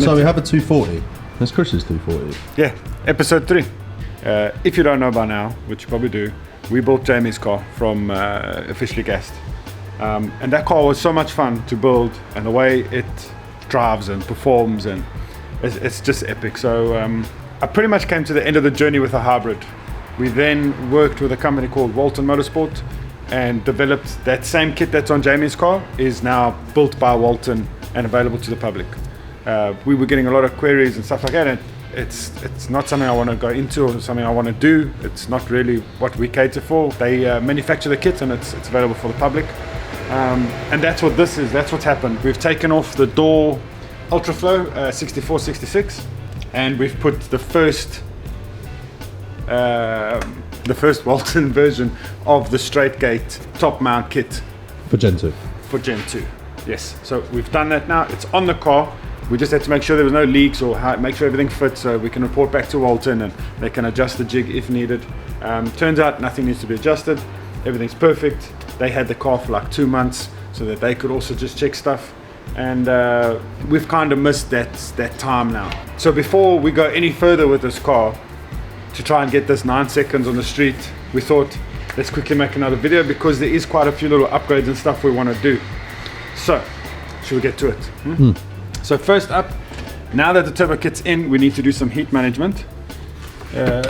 So we have a 240. That's Chris's 240. Yeah, episode 3. If you don't know by now, which you probably do, we built Jamie's car from Officially Gassed. And that car was so much fun to build, and the way it drives and performs, and it's just epic. So I pretty much came to the end of the journey with a hybrid. We then worked with a company called Walton Motorsport and developed that same kit that's on Jamie's car, is now built by Walton and available to the public. We were getting a lot of queries and stuff like that, and it's not something I want to go into or something I want to do. It's not really what we cater for. They manufacture the kit and it's available for the public. And that's what this is. That's what's happened. We've taken off the door Ultraflow 6466, and we've put the first Walton version of the straight gate top mount kit For Gen2. for Gen2. Yes, so we've done that now. It's on the car. We just had to make sure there was no leaks or make sure everything fits, so we can report back to Walton and they can adjust the jig if needed. Turns out nothing needs to be adjusted. Everything's perfect. They had the car for like 2 months so that they could also just check stuff. And we've kind of missed that time now. So before we go any further with this car, to try and get this 9 seconds on the street, we thought, let's quickly make another video because there is quite a few little upgrades and stuff we want to do. So, should we get to it? So first up, now that the turbo kit's in, we need to do some heat management. And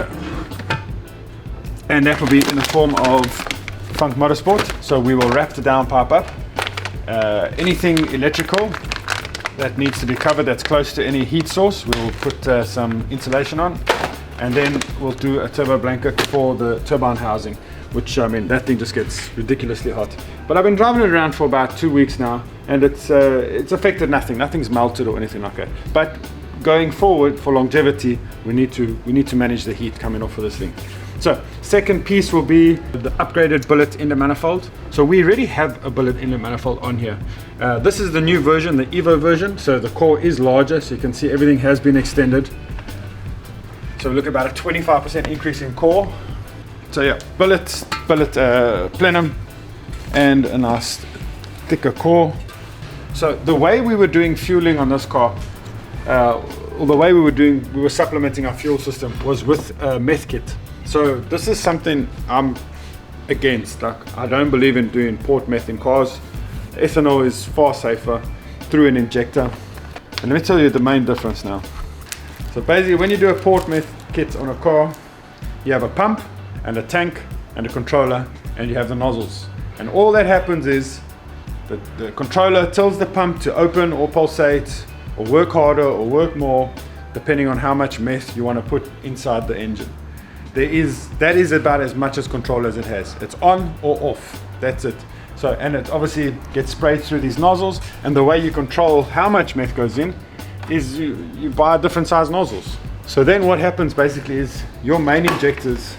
that will be in the form of Funk Motorsport. So we will wrap the downpipe up. Anything electrical that needs to be covered that's close to any heat source, we will put some insulation on. And then we'll do a turbo blanket for the turbine housing, which, I mean, that thing just gets ridiculously hot. But I've been driving it around for about 2 weeks now, and it's affected nothing. Nothing's melted or anything like that. But going forward for longevity, we need to manage the heat coming off of this thing. So second piece will be the upgraded billet inlet manifold. So we already have a billet inlet manifold on here. This is the new version, the Evo version. So the core is larger, so you can see everything has been extended. So we look at about a 25% increase in core. So yeah, billet plenum, and a nice thicker core. So the way we were doing fueling on this car, or the way we were supplementing our fuel system was with a meth kit. So this is something I'm against. Like, I don't believe in doing port meth in cars. Ethanol is far safer through an injector. And let me tell you the main difference now. So basically, when you do a port meth kit on a car, you have a pump and a tank and a controller, and you have the nozzles. And all that happens is the controller tells the pump to open or pulsate or work harder or work more, depending on how much meth you want to put inside the engine. That is about as much as control as it has. It's on or off. That's it. So, and it obviously gets sprayed through these nozzles, and the way you control how much meth goes in is you buy different size nozzles. So then what happens basically is your main injectors,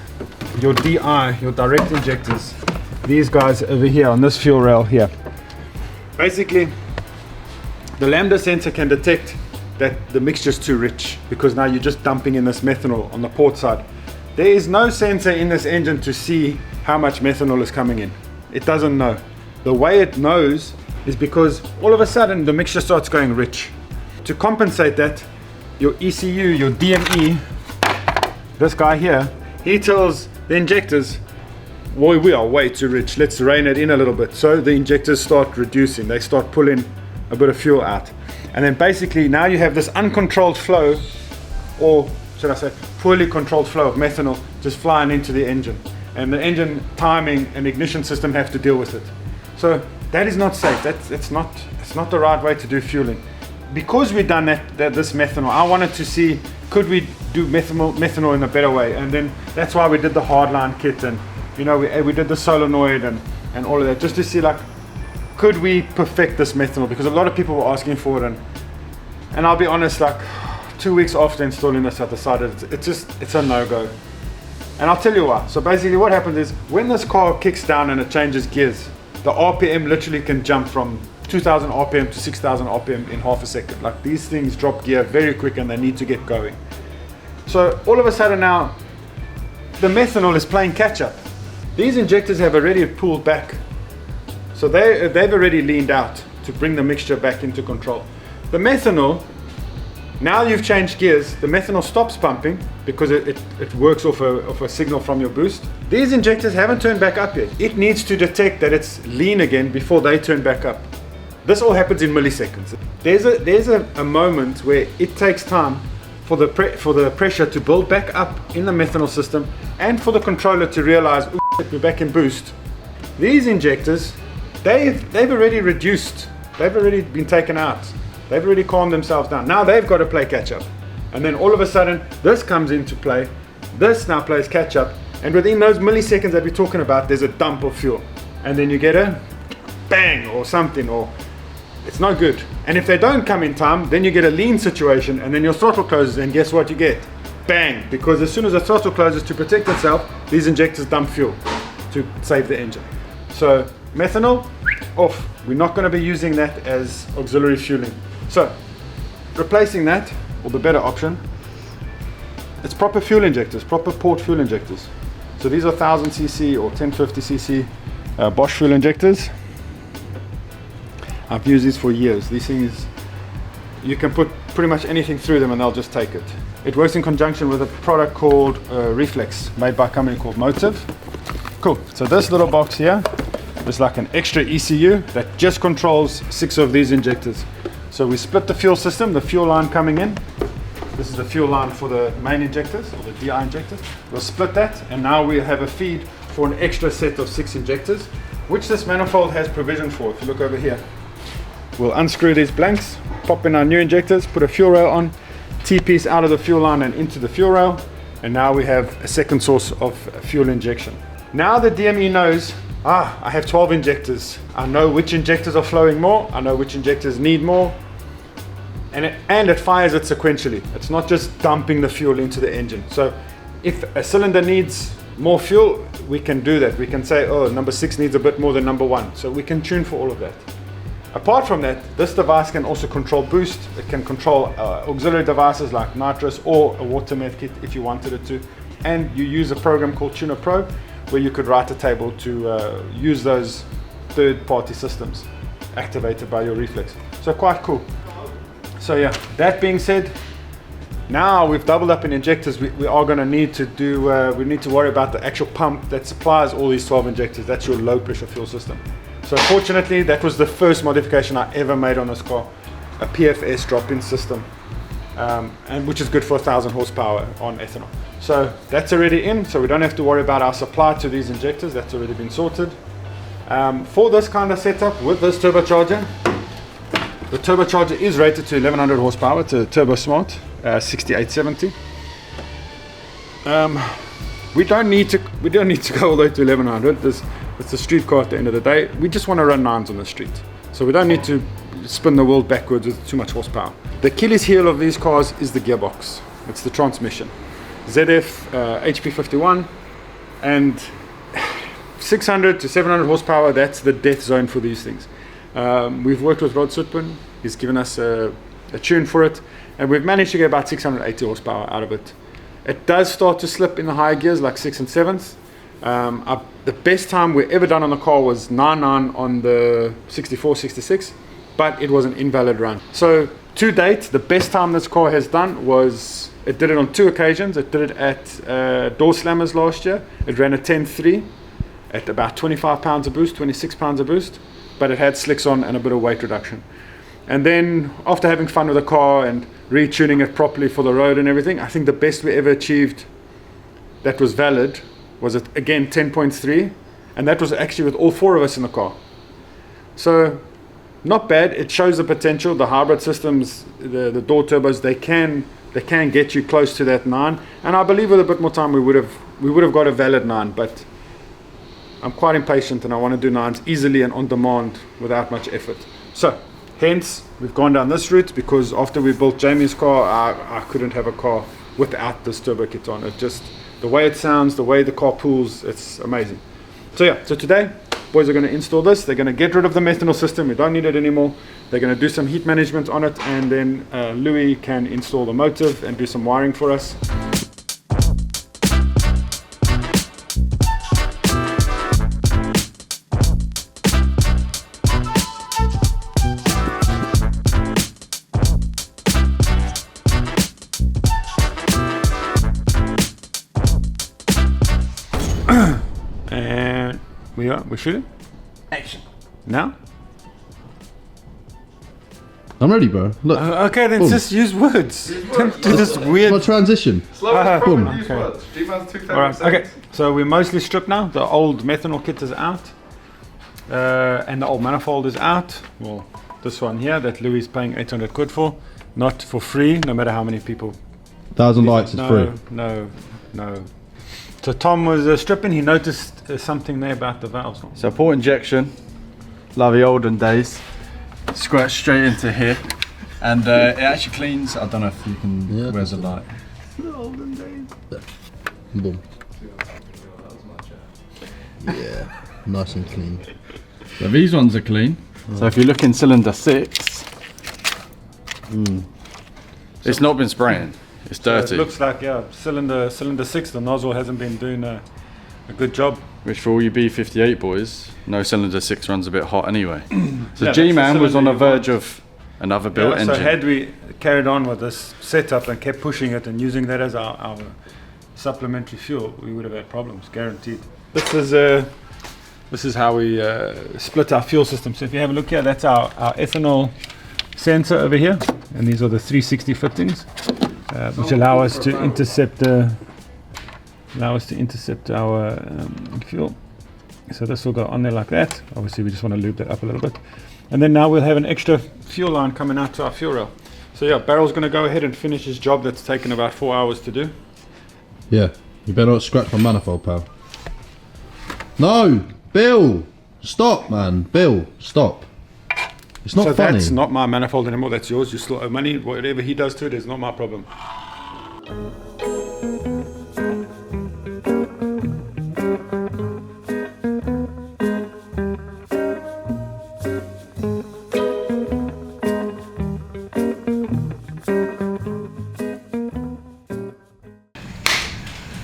your DI, your direct injectors, these guys over here on this fuel rail here, basically the lambda sensor can detect that the mixture is too rich, because now you're just dumping in this methanol on the port side. There is no sensor in this engine to see how much methanol is coming in. It doesn't know. The way it knows is because all of a sudden the mixture starts going rich. To compensate that, your ECU, your DME, this guy here, he tells the injectors, boy, we are way too rich, let's rein it in a little bit. So the injectors start reducing, they start pulling a bit of fuel out. And then basically now you have this uncontrolled flow, or should I say poorly controlled flow of methanol just flying into the engine. And the engine timing and ignition system have to deal with it. So that is not safe. It's not the right way to do fueling. Because we've done this methanol, I wanted to see, could we do methanol in a better way? And then that's why we did the hardline kit, and you know, we did the solenoid and all of that, just to see, like, could we perfect this methanol? Because a lot of people were asking for it, and I'll be honest, like 2 weeks after installing this, I decided it's a no-go. And I'll tell you why. So basically what happens is, when this car kicks down and it changes gears, the RPM literally can jump from 2000 RPM to 6000 RPM in half a second. Like, these things drop gear very quick and they need to get going. So all of a sudden now, the methanol is playing catch up. These injectors have already pulled back. So they've already leaned out to bring the mixture back into control. The methanol Now you've changed gears, the methanol stops pumping because it works off a signal from your boost. These injectors haven't turned back up yet. It needs to detect that it's lean again before they turn back up. This all happens in milliseconds. There's a moment where it takes time for the pressure to build back up in the methanol system and for the controller to realize, we're back in boost. These injectors, they've already reduced, they've already been taken out. They've already calmed themselves down. Now they've got to play catch up. And then all of a sudden, this comes into play. This now plays catch up. And within those milliseconds that we're talking about, there's a dump of fuel. And then you get a bang or something, or it's not good. And if they don't come in time, then you get a lean situation, and then your throttle closes, and guess what you get? Bang! Because as soon as the throttle closes to protect itself, these injectors dump fuel to save the engine. So methanol, off. We're not going to be using that as auxiliary fueling. So, replacing that, or the better option, it's proper fuel injectors, proper port fuel injectors. So these are 1000cc or 1050cc Bosch fuel injectors. I've used these for years. These things, you can put pretty much anything through them and they'll just take it. It works in conjunction with a product called Reflex, made by a company called Motive. Cool, so this little box here is like an extra ECU that just controls 6 of these injectors. So we split the fuel system, the fuel line coming in. This is the fuel line for the main injectors, or the DI injectors. We'll split that, and now we have a feed for an extra set of 6 injectors, which this manifold has provision for. If you look over here, we'll unscrew these blanks, pop in our new injectors, put a fuel rail on, T-piece out of the fuel line and into the fuel rail, and now we have a second source of fuel injection. Now the DME knows, I have 12 injectors. I know which injectors are flowing more. I know which injectors need more. And it fires it sequentially. It's not just dumping the fuel into the engine. So if a cylinder needs more fuel, we can do that. We can say, number 6 needs a bit more than number 1. So we can tune for all of that. Apart from that, this device can also control boost. It can control auxiliary devices like nitrous or a water med kit if you wanted it to. And you use a program called Tuner Pro, where you could write a table to use those third-party systems activated by your reflex. So quite cool. So yeah, that being said, now we've doubled up in injectors. We are going to need to do, we need to worry about the actual pump that supplies all these 12 injectors. That's your low pressure fuel system. So fortunately, that was the first modification I ever made on this car, a PFS drop-in system, and which is good for 1000 horsepower on ethanol. So that's already in, so we don't have to worry about our supply to these injectors. That's already been sorted. For this kind of setup with this turbocharger, the turbocharger is rated to 1100 horsepower. It's a Turbo Smart 6870. We don't need to go all the way to 1100. It's a street car at the end of the day. We just want to run 9s on the street, so we don't need to spin the world backwards with too much horsepower. The Achilles heel of these cars is the gearbox. It's the transmission. ZF HP51, and 600 to 700 horsepower, that's the death zone for these things. We've worked with Rod Sutpin. He's given us a tune for it, and we've managed to get about 680 horsepower out of it. It does start to slip in the higher gears like 6 and 7s. The best time we ever done on the car was 9.9 on the 64, 66, but it was an invalid run. So to date, the best time this car has done was, it did it on 2 occasions. It did it at Door Slammers last year. It ran a 10.3 at about 25 pounds a boost, 26 pounds a boost, but it had slicks on and a bit of weight reduction. And then after having fun with the car and retuning it properly for the road and everything, I think the best we ever achieved that was valid was at, again, 10.3, and that was actually with all 4 of us in the car. So not bad. It shows the potential. The hybrid systems, the door turbos, they can get you close to that 9, and I believe with a bit more time we would have got a valid 9, but I'm quite impatient and I want to do 9s easily and on demand without much effort. So hence we've gone down this route, because after we built Jamie's car, I couldn't have a car without this turbo kit on. It just, the way it sounds, the way the car pulls, it's amazing. So yeah, so today boys are going to install this. They're going to get rid of the methanol system. We don't need it anymore. They're going to do some heat management on it, and then Louis can install the motive and do some wiring for us. And we're shooting. Action. Now? I'm ready, bro. Look. Okay, then Boom. just use words. Don't do this weird. My transition. Slowest boom. problem use Okay. words. G-Man's 2000 Alright, seconds. okay. So we're mostly stripped now. The old methanol kit is out. And the old manifold is out. Well, this one here that Louis is paying 800 quid for. Not for free, no matter how many people. 1,000 likes is No, free. no. So Tom was stripping. He noticed something there about the valves. So port injection, like the olden days, squirt straight into here, and it actually cleans. I don't know if you can. Yeah, Where's the light? Boom. Yeah, nice and clean. So these ones are clean. So if you look in cylinder 6, it's not been spraying. It's dirty. It looks like cylinder 6. The nozzle hasn't been doing a good job. Which for all you B58 boys, no cylinder 6 runs a bit hot anyway. So Yeah, that's G-Man the was on the cylinder you verge of another built So engine. had we carried on with this setup and kept pushing it and using that as our supplementary fuel, we would have had problems, guaranteed. This is how we split our fuel system. So if you have a look here, that's our ethanol sensor over here, and these are the 360 fittings, which allow us to intercept our fuel. So this will go on there like that. Obviously, we just want to lube that up a little bit, and then now we'll have an extra fuel line coming out to our fuel rail. So yeah, Barrel's going to go ahead and finish his job that's taken about 4 hours to do. Yeah, you better not scratch my manifold, pal. No, Bill, stop, man. Bill, stop. It's not So funny. that's not my manifold anymore. That's yours. You still owe money. Whatever he does to it is not my problem.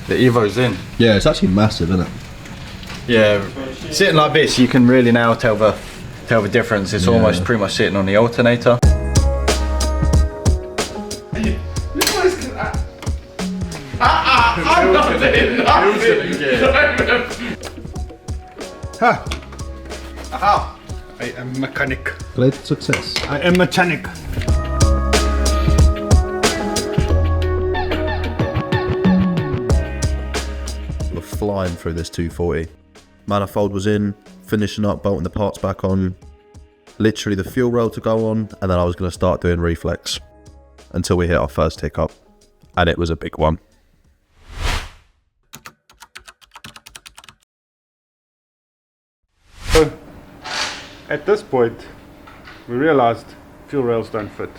The Evo's in. Yeah, it's actually massive, isn't it? Yeah, sitting like this, you can really now tell the difference. It's almost pretty much sitting on the alternator. I am mechanic. Great success. I am mechanic. We're flying through this 240. Manifold was in, finishing up, bolting the parts back on. Literally the fuel rail to go on, and then I was going to start doing reflex until we hit our first hiccup, and it was a big one. So at this point, we realized fuel rails don't fit.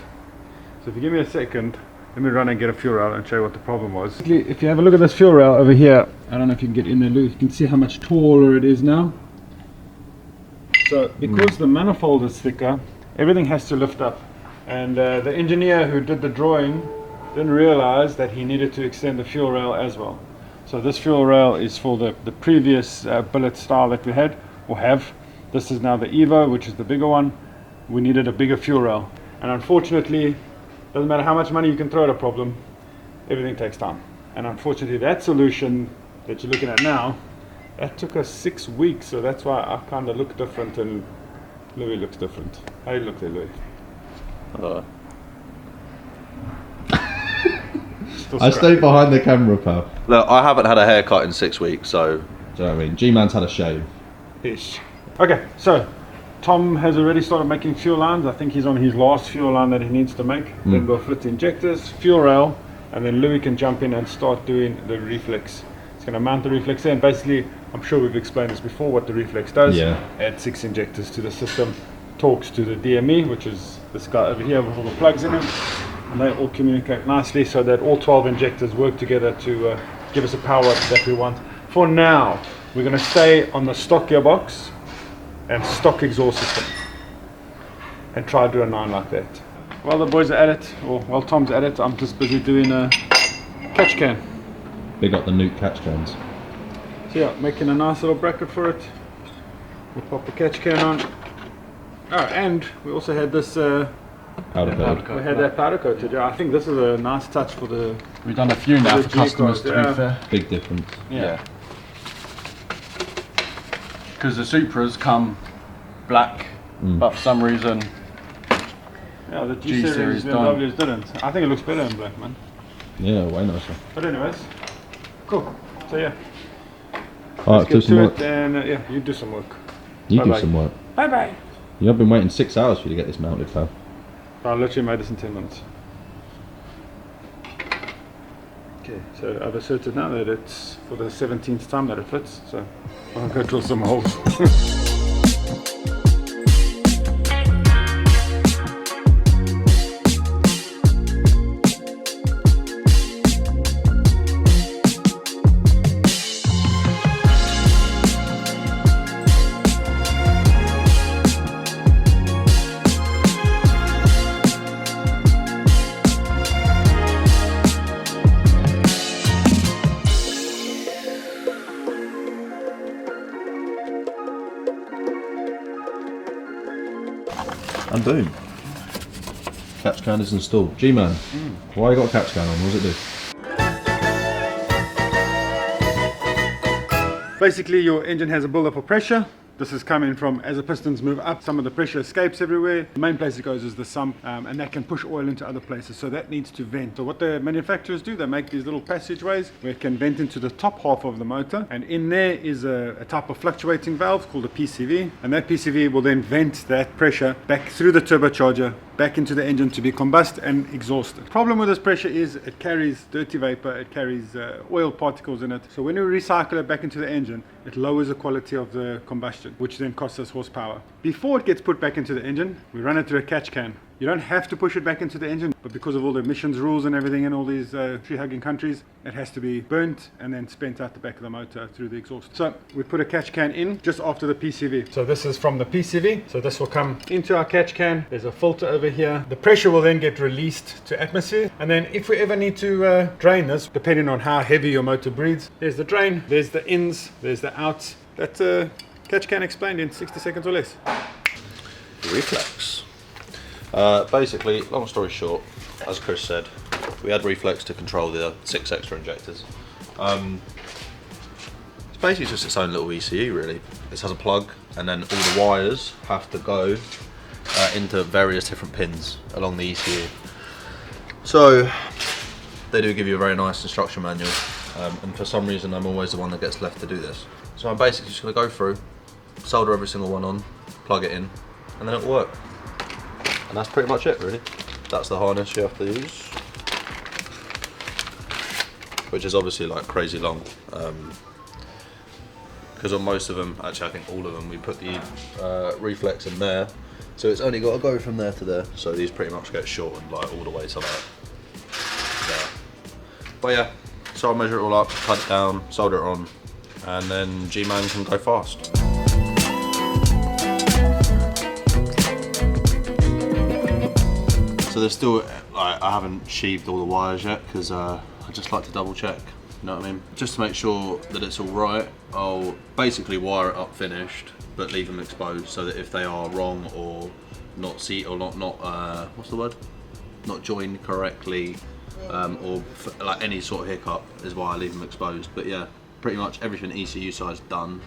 So if you give me a second, let me run and get a fuel rail and show you what the problem was. If you have a look at this fuel rail over here, I don't know if you can get in there, Lou, you can see how much taller it is now. So because the manifold is thicker, everything has to lift up. And the engineer who did the drawing didn't realize that he needed to extend the fuel rail as well. So this fuel rail is for the previous billet style that we had, or have. This is now the Evo, which is the bigger one. We needed a bigger fuel rail. And unfortunately, doesn't matter how much money you can throw at a problem, everything takes time. And unfortunately, that solution that you're looking at now, that took us 6 weeks. So that's why I kind of look different and Louis looks different. How do you look there, Louis? I stayed behind the camera, pal. Look, I haven't had a haircut in 6 weeks, so Do you know what I mean? G-Man's had a shave. Ish. Okay, so Tom has already started making fuel lines. I think he's on his last fuel line that he needs to make. Then we'll fit the injectors, fuel rail, and then Louis can jump in and start doing the reflex. He's going to mount the reflex there, and basically, I'm sure we've explained this before, what the reflex does. Yeah. Add 6 injectors to the system, talks to the DME, which is this guy over here with all the plugs in him, and they all communicate nicely so that all 12 injectors work together to give us a power that we want. For now, we're going to stay on the stock gearbox and stock exhaust system and try to do a 9 like that. While the boys are at it, or while Tom's at it, I'm just busy doing a catch can. Big up the nuke catch cans. So yeah, making a nice little bracket for it. We'll pop the catch can on. Oh, and we also had this, Powder coat. we had that powder coated. Yeah, I think this is a nice touch for the, We've done a few now The for customers, to Gearbox, be fair. Big difference. yeah. because the Supras come black, but for some reason Yeah, the G G-Series series BMWs didn't. I think it looks better in black, man. Yeah, way nicer. But anyways, cool. So yeah, Alright, do get some to work. it and yeah, you do some work. You do Bye-bye. some work. Bye bye. You have been waiting 6 hours for you to get this mounted, pal. I literally made this in 10 minutes. Okay, so I've asserted now that it's for the 17th time that it fits, so I'll go drill some holes. And boom. Catch can is installed. G-Man, why you got a catch can on? What does it do? Basically, your engine has a build-up of pressure. This is coming from, as the pistons move up, some of the pressure escapes everywhere. The main place it goes is the sump, and that can push oil into other places, so that needs to vent. So what the manufacturers do, they make these little passageways where it can vent into the top half of the motor, and in there is a type of fluctuating valve called a PCV, and that PCV will then vent that pressure back through the turbocharger, back into the engine to be combusted and exhausted. The problem with this pressure is it carries dirty vapor, it carries oil particles in it. So when we recycle it back into the engine, it lowers the quality of the combustion, which then costs us horsepower. Before it gets put back into the engine, we run it through a catch can. You don't have to push it back into the engine, but because of all the emissions rules and everything in all these tree-hugging countries, it has to be burnt and then spent out the back of the motor through the exhaust. So we put a catch can in just after the PCV. So this is from the PCV. So this will come into our catch can. There's a filter over here. The pressure will then get released to atmosphere. And then if we ever need to drain this, depending on how heavy your motor breathes, there's the drain, there's the ins, there's the outs. That's catch can explained in 60 seconds or less. Reflex. Basically, long story short, as Chris said, we had reflex to control the 6 extra injectors. It's basically just its own little ECU really. This has a plug and then all the wires have to go into various different pins along the ECU. So they do give you a very nice instruction manual, and for some reason I'm always the one that gets left to do this. So I'm basically just going to go through, solder every single one on, plug it in, and then it'll work. And that's pretty much it really. That's the harness you have to use, which is obviously like crazy long, because on most of them, actually I think all of them, we put the reflex in there, so it's only got to go from there to there, so these pretty much get shortened like all the way to that. Yeah. But yeah, so I'll measure it all up, cut it down, solder it on, and then G-Man can go fast. So there's still, like, I haven't sheathed all the wires yet because I just like to double check, you know what I mean? Just to make sure that it's all right, I'll basically wire it up finished, but leave them exposed so that if they are wrong or not what's the word? Not joined correctly, or like any sort of hiccup is why I leave them exposed. But yeah, pretty much everything ECU side's done.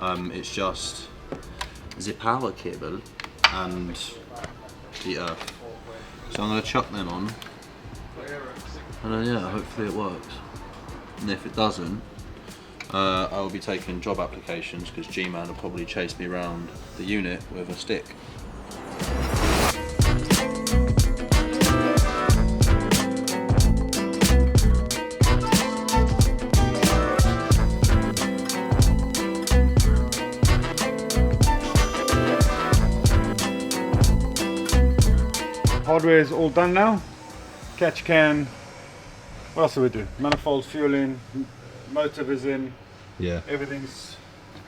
It's just the power cable and the earth. So I'm going to chuck them on, and then yeah, hopefully it works. And if it doesn't, I will be taking job applications because G-Man will probably chase me around the unit with a stick. Hardware is all done now. Catch can. What else do we do? Manifold, fuel in, motor is in. Yeah. Everything's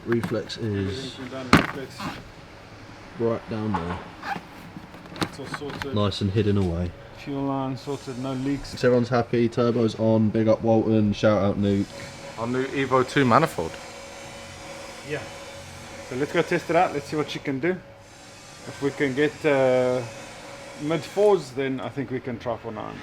Reflex is been done. Reflex. right down there. It's all sorted. Nice and hidden away. Fuel line sorted. No leaks. So everyone's happy, turbo's on, big up Walton, shout out Nuke. our new Evo 2 manifold. Yeah. So let's go test it out. Let's see what she can do. If we can get mid 4s, then I think we can try for 9s.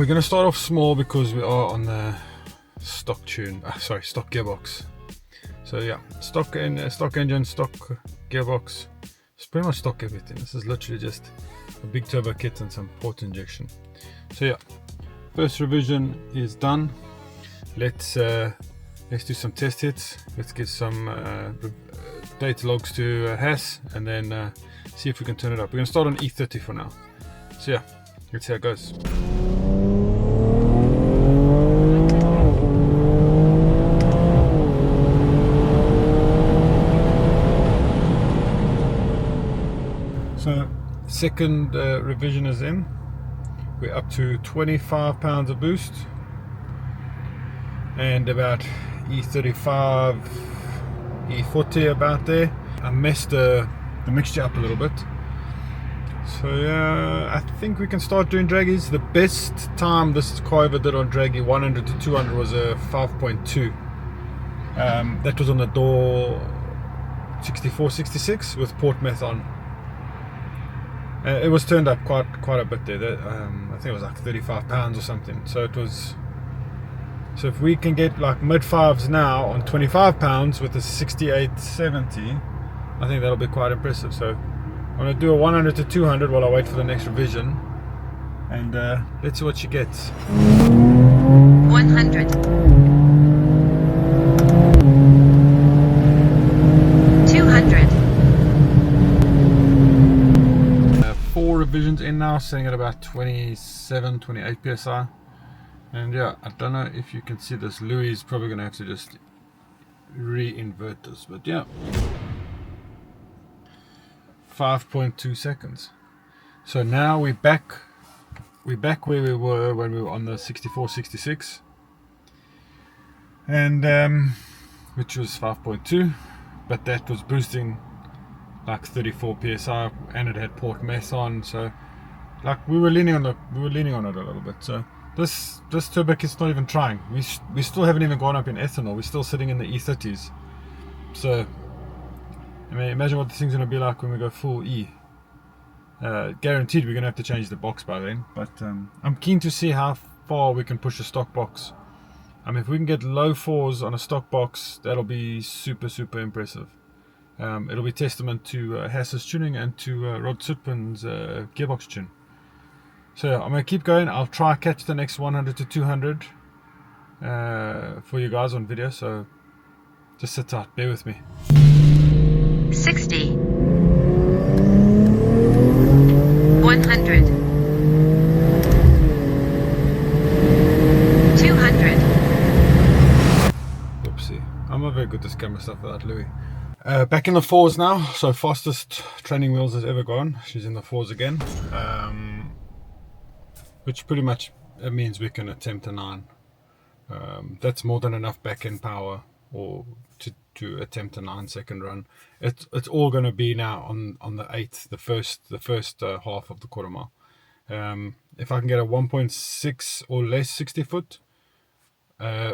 we're going to start off small because we are on the stock tune, stock gearbox. So yeah, stock engine, stock gearbox. It's pretty much stock everything. This is literally just a big turbo kit and some port injection. So yeah, first revision is done. Let's do some test hits. Let's give some data logs to Hass and then see if we can turn it up. We're going to start on E30 for now. So yeah, let's see how it goes. So second revision is in. We're up to 25 pounds of boost and about E35, E40 about there. I messed the mixture up a little bit. So yeah, I think we can start doing draggies. The best time this car ever did on draggy 100 to 200 was a 5.2. That was on the door 64-66 with port meth on. It was turned up quite a bit there. I think it was like 35 pounds or something. So it was. So if we can get like mid fives now on 25 pounds with a 68-70, I think that'll be quite impressive. So I'm gonna do a 100 to 200 while I wait for the next revision, and let's see what she gets. 100. 200. 4 revisions in now, sitting at about 27-28 psi. And yeah, I don't know if you can see this. Louis is probably gonna have to just re-invert this, but yeah, 5.2 seconds. So now we're back where we were when we were on the 64-66, and which was 5.2, but that was boosting like 34 psi, and it had port mess on. So like we were leaning on it a little bit. So this turbo kit's not even trying. We still haven't even gone up in ethanol. We're still sitting in the E30s. So I mean, imagine what this thing's going to be like when we go full E. Guaranteed we're going to have to change the box by then. But I'm keen to see how far we can push a stock box. I mean, if we can get low 4s on a stock box, that'll be super impressive. It'll be testament to Hass's tuning and to Rod Sutpin's gearbox tune. So yeah, I'm going to keep going. I'll try catch the next 100 to 200 for you guys on video. So just sit tight, bear with me. 60. 100. 200. Oopsie. I'm not very good at this camera stuff without Louis. Back in the 4s now. So fastest training wheels has ever gone. She's in the 4s again. Which pretty much means we can attempt a 9. That's more than enough back end power or to attempt a 9-second run. It's all going to be now on the 8th, the first half of the quarter mile. If I can get a 1.6 or less 60 foot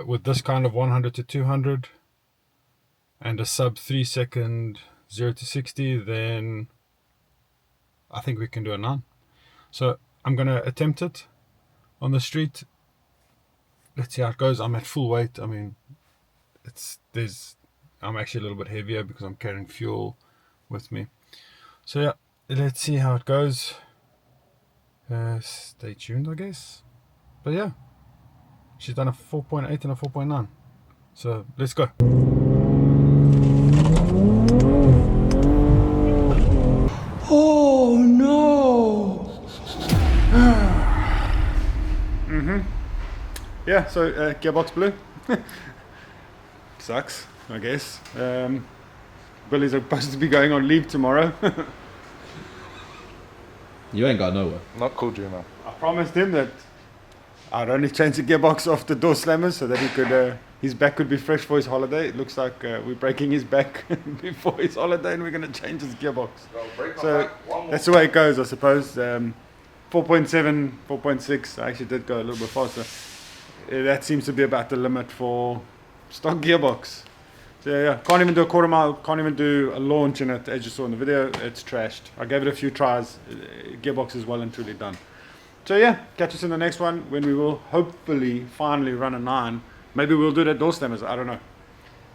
with this kind of 100 to 200 and a sub 3 second 0 to 60, then I think we can do a 9. So I'm going to attempt it on the street. Let's see how it goes. I'm at full weight. I mean, I'm actually a little bit heavier because I'm carrying fuel with me. So yeah, let's see how it goes. Stay tuned, I guess. But yeah, she's done a 4.8 and a 4.9. So let's go. Oh no! Yeah, so gearbox blue. Sucks, I guess. Billy's supposed to be going on leave tomorrow. You ain't got nowhere. Not cool, Juno. I promised him that I'd only change the gearbox off the door slammers so that he could, his back could be fresh for his holiday. It looks like we're breaking his back before his holiday, and we're going to change his gearbox. So that's the way it goes, I suppose. 4.7, 4.6. I actually did go a little bit faster. That seems to be about the limit for stock gearbox. So yeah, can't even do a quarter mile, can't even do a launch in it. As you saw in the video, it's trashed. I gave it a few tries. Gearbox is well and truly done. So yeah, catch us in the next one when we will hopefully finally run a 9. Maybe we'll do it at door stammers, I don't know.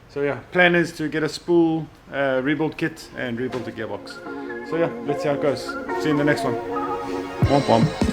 So yeah, plan is to get a spool, rebuild kit and rebuild the gearbox. So yeah, let's see how it goes. See you in the next one. Womp womp.